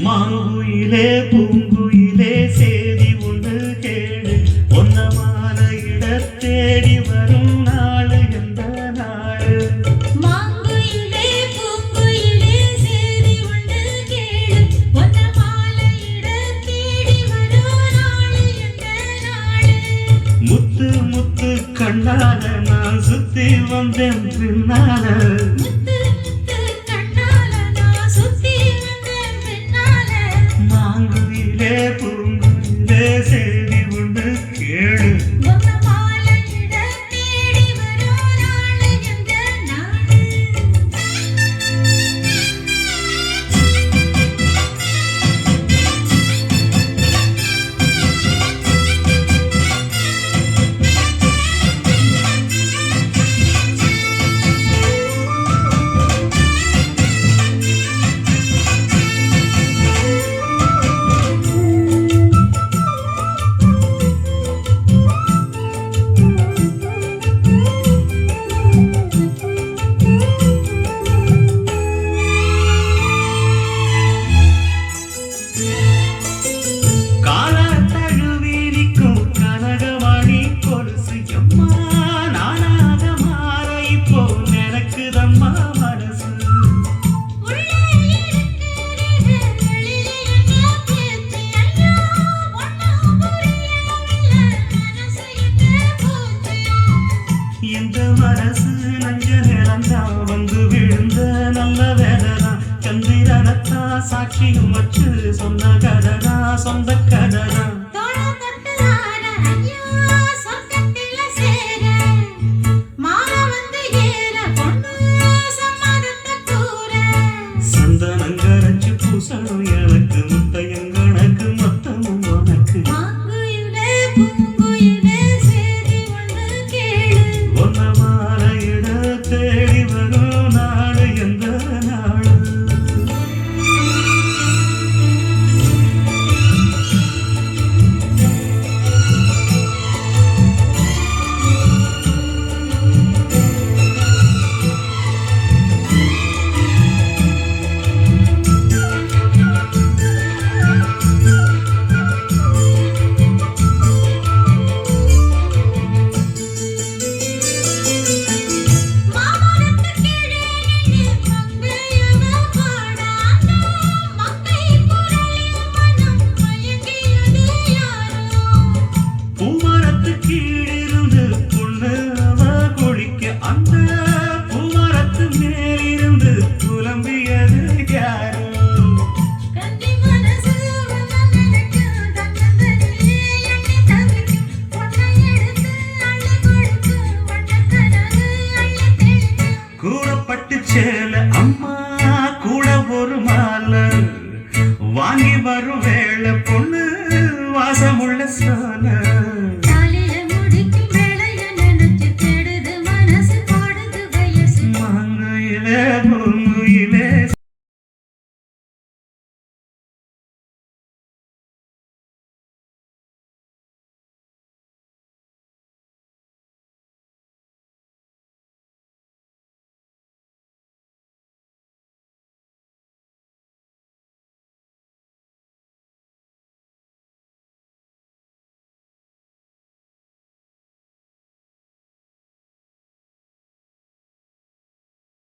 மாங்குயிலே பூங்குயிலே சேதி ஒன்று கேடு ஒன்னமான இட தேடி வரும் நாடு எந்த நாடு மாங்குயிலே பூங்குயிலே சேதி ஒன்று கேடு ஒன்னமான இட தேடி வரும் நாடு எந்த நாடு முத்து முத்து கண்ணால நான் சுத்தி வந்தேன் பின்னால சேதி உண்டு கேடு இந்த மனசு நஞ்ச நிறந்தா வந்து விழுந்த நல்ல வேதனா சந்திரனத்தா சாட்சியும் வச்சு சொன்ன கதனா சொந்த கதனா சந்தனங்கரைச்சு பூசணும் எனக்கு